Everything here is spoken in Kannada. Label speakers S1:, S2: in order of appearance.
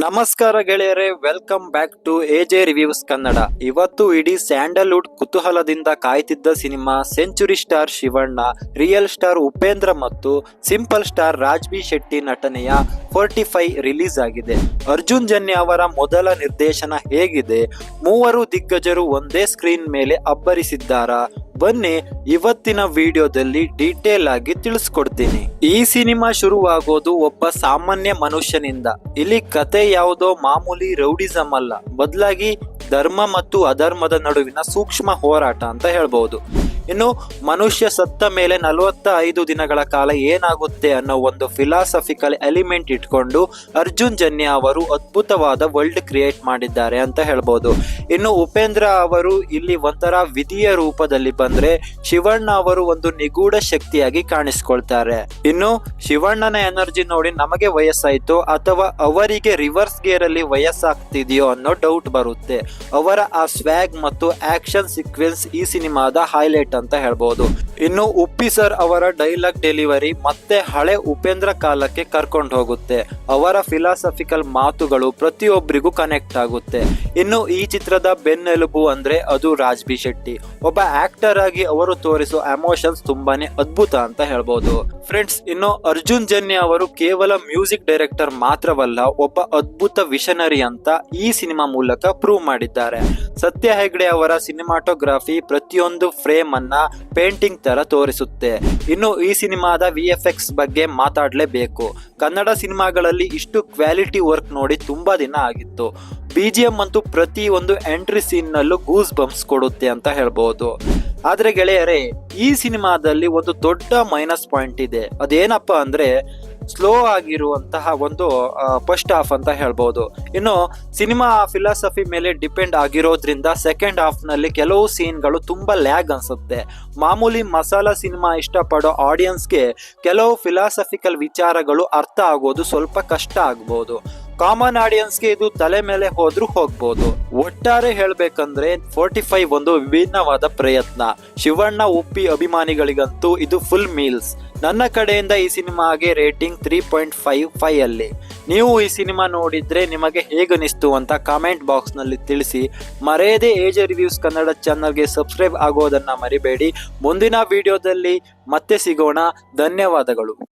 S1: ನಮಸ್ಕಾರ ಗೆಳೆಯರೆ, welcome back to AJ reviews Kannada. ಇವತ್ತು ಇಡೀ ಸ್ಯಾಂಡಲ್ವುಡ್ ಕುತೂಹಲದಿಂದ ಕಾಯ್ತಿದ್ದ cinema century star Shivanna, real star Upendra ಮತ್ತು ಸಿಂಪಲ್ ಸ್ಟಾರ್ ರಾಜ್ಬಿ ಶೆಟ್ಟಿ ನಟನೆಯ 45 ರಿಲೀಸ್ ಆಗಿದೆ. ಅರ್ಜುನ್ ಜನ್ಯ ಅವರ ಮೊದಲ ನಿರ್ದೇಶನ ಹೇಗಿದೆ? ಮೂವರು ದಿಗ್ಗಜರು ಒಂದೇ ಸ್ಕ್ರೀನ್ ಮೇಲೆ ಅಬ್ಬರಿಸಿದ್ದಾರಾ? ಬನ್ನಿ ಇವತ್ತಿನ ವಿಡಿಯೋದಲ್ಲಿ ಡೀಟೇಲ್ ಆಗಿ ತಿಳಿಸ್ಕೊಡ್ತೀನಿ. ಈ ಸಿನಿಮಾ ಶುರುವಾಗೋದು ಒಬ್ಬ ಸಾಮಾನ್ಯ ಮನುಷ್ಯನಿಂದ. ಇಲ್ಲಿ ಕತೆ ಯಾವುದೋ ಮಾಮೂಲಿ ರೌಡಿಸಮ್ ಅಲ್ಲ, ಬದಲಾಗಿ ಧರ್ಮ ಮತ್ತು ಅಧರ್ಮದ ನಡುವಿನ ಸೂಕ್ಷ್ಮ ಹೋರಾಟ ಅಂತ ಹೇಳ್ಬಹುದು. ಇನ್ನು ಮನುಷ್ಯ ಸತ್ತ ಮೇಲೆ 45 ದಿನಗಳ ಕಾಲ ಏನಾಗುತ್ತೆ ಅನ್ನೋ ಒಂದು ಫಿಲಾಸಫಿಕಲ್ ಎಲಿಮೆಂಟ್ ಇಟ್ಕೊಂಡು ಅರ್ಜುನ್ ಜನ್ಯ ಅವರು ಅದ್ಭುತವಾದ ವರ್ಲ್ಡ್ ಕ್ರಿಯೇಟ್ ಮಾಡಿದ್ದಾರೆ ಅಂತ ಹೇಳ್ಬೋದು. ಇನ್ನು ಉಪೇಂದ್ರ ಅವರು ಇಲ್ಲಿ ಒಂಥರ ವಿಧಿಯ ರೂಪದಲ್ಲಿ ಬಂದ್ರೆ, ಶಿವಣ್ಣ ಅವರು ಒಂದು ನಿಗೂಢ ಶಕ್ತಿಯಾಗಿ ಕಾಣಿಸ್ಕೊಳ್ತಾರೆ. ಇನ್ನು ಶಿವಣ್ಣನ ಎನರ್ಜಿ ನೋಡಿ ನಮಗೆ ವಯಸ್ಸಾಯ್ತು ಅಥವಾ ಅವರಿಗೆ ರಿವರ್ಸ್ ಗೇರ್ ಅಲ್ಲಿ ವಯಸ್ಸಾಗ್ತಿದೆಯೋ ಅನ್ನೋ ಡೌಟ್ ಬರುತ್ತೆ. ಅವರ ಆ ಸ್ವ್ಯಾಗ್ ಮತ್ತು ಆಕ್ಷನ್ ಸೀಕ್ವೆನ್ಸ್ ಈ ಸಿನಿಮಾದ ಹೈಲೈಟ್ ಅಂತ ಹೇಳ್ಬೋದು. ಇನ್ನು ಉಪ್ಪಿ ಸರ್ ಅವರ ಡೈಲಾಗ್ ಡೆಲಿವರಿ ಮತ್ತೆ ಹಳೆ ಉಪೇಂದ್ರ ಕಾಲಕ್ಕೆ ಕರ್ಕೊಂಡು ಹೋಗುತ್ತೆ. ಅವರ ಫಿಲಾಸಫಿಕಲ್ ಮಾತುಗಳು ಪ್ರತಿಯೊಬ್ಬರಿಗೂ ಕನೆಕ್ಟ್ ಆಗುತ್ತೆ. ಇನ್ನು ಈ ಚಿತ್ರದ ಬೆನ್ನೆಲುಬು ಅಂದ್ರೆ ಅದು ರಾಜ್ಬಿ ಶೆಟ್ಟಿ. ಒಬ್ಬ ಆಕ್ಟರ್ ಆಗಿ ಅವರು ತೋರಿಸೋ ಎಮೋಷನ್ಸ್ ತುಂಬಾನೇ ಅದ್ಭುತ ಅಂತ ಹೇಳ್ಬೋದು. ಫ್ರೆಂಡ್ಸ್, ಇನ್ನು ಅರ್ಜುನ್ ಜನ್ಯ ಅವರು ಕೇವಲ ಮ್ಯೂಸಿಕ್ ಡೈರೆಕ್ಟರ್ ಮಾತ್ರವಲ್ಲ, ಒಬ್ಬ ಅದ್ಭುತ ವಿಷನರಿ ಅಂತ ಈ ಸಿನಿಮಾ ಮೂಲಕ ಪ್ರೂವ್ ಮಾಡಿದ್ದಾರೆ. ಸತ್ಯ ಹೆಗ್ಡೆ ಅವರ ಸಿನಿಮಾಟೋಗ್ರಫಿ ಪ್ರತಿಯೊಂದು ಫ್ರೇಮ್ ಅನ್ನ ಪೇಂಟಿಂಗ್ ತರ ತೋರಿಸುತ್ತೆ. ಇನ್ನು ಈ ಸಿನಿಮಾದ VFX ಬಗ್ಗೆ ಮಾತಾಡಲೇಬೇಕು. ಕನ್ನಡ ಸಿನಿಮಾಗಳಲ್ಲಿ ಇಷ್ಟು ಕ್ವಾಲಿಟಿ ವರ್ಕ್ ನೋಡಿ ತುಂಬಾ ದಿನ ಆಗಿತ್ತು. BGM ಅಂತೂ ಪ್ರತಿ ಒಂದು ಎಂಟ್ರಿ ಸೀನ್ ನಲ್ಲೂ ಗೂಸ್ ಬಂಪ್ಸ್ ಕೊಡುತ್ತೆ ಅಂತ ಹೇಳ್ಬಹುದು. ಆದ್ರೆ ಗೆಳೆಯರೇ, ಈ ಸಿನಿಮಾದಲ್ಲಿ ಒಂದು ದೊಡ್ಡ ಮೈನಸ್ ಪಾಯಿಂಟ್ ಇದೆ. ಅದೇನಪ್ಪ ಅಂದ್ರೆ ಸ್ಲೋ ಆಗಿರುವಂತಹ ಒಂದು ಫಸ್ಟ್ ಹಾಫ್ ಅಂತ ಹೇಳ್ಬಹುದು. ಇನ್ನು ಸಿನಿಮಾ ಫಿಲಾಸಫಿ ಮೇಲೆ ಡಿಪೆಂಡ್ ಆಗಿರೋದ್ರಿಂದ ಸೆಕೆಂಡ್ ಹಾಫ್ ನಲ್ಲಿ ಕೆಲವು ಸೀನ್ಗಳು ತುಂಬಾ ಲ್ಯಾಗ್ ಅನ್ಸುತ್ತೆ. ಮಾಮೂಲಿ ಮಸಾಲಾ ಸಿನಿಮಾ ಇಷ್ಟಪಡೋ ಆಡಿಯನ್ಸ್ಗೆ ಕೆಲವು ಫಿಲಾಸಫಿಕಲ್ ವಿಚಾರಗಳು ಅರ್ಥ ಆಗೋದು ಸ್ವಲ್ಪ ಕಷ್ಟ ಆಗ್ಬಹುದು. ಕಾಮನ್ ಆಡಿಯನ್ಸ್ಗೆ ಇದು ತಲೆ ಮೇಲೆ ಹೋದ್ರೂ ಹೋಗ್ಬೋದು. ಒಟ್ಟಾರೆ ಹೇಳ್ಬೇಕಂದ್ರೆ 45 ಒಂದು ವಿಭಿನ್ನವಾದ ಪ್ರಯತ್ನ. ಶಿವಣ್ಣ ಉಪ್ಪಿ ಅಭಿಮಾನಿಗಳಿಗಂತೂ ಇದು ಫುಲ್ ಮೀಲ್ಸ್. ನನ್ನ ಕಡೆಯಿಂದ ಈ ಸಿನಿಮಾಗೆ ರೇಟಿಂಗ್ 3.55 ಅಲ್ಲಿ. ನೀವು ಈ ಸಿನಿಮಾ ನೋಡಿದ್ರೆ ನಿಮಗೆ ಹೇಗನಿಸ್ತು ಅಂತ ಕಾಮೆಂಟ್ ಬಾಕ್ಸ್ ನಲ್ಲಿ ತಿಳಿಸಿ. ಮರೆಯದೆ ಎಜೆ ರಿವ್ಯೂಸ್ ಕನ್ನಡ ಚಾನಲ್ಗೆ ಸಬ್ಸ್ಕ್ರೈಬ್ ಆಗೋದನ್ನ ಮರಿಬೇಡಿ. ಮುಂದಿನ ವಿಡಿಯೋದಲ್ಲಿ ಮತ್ತೆ ಸಿಗೋಣ. ಧನ್ಯವಾದಗಳು.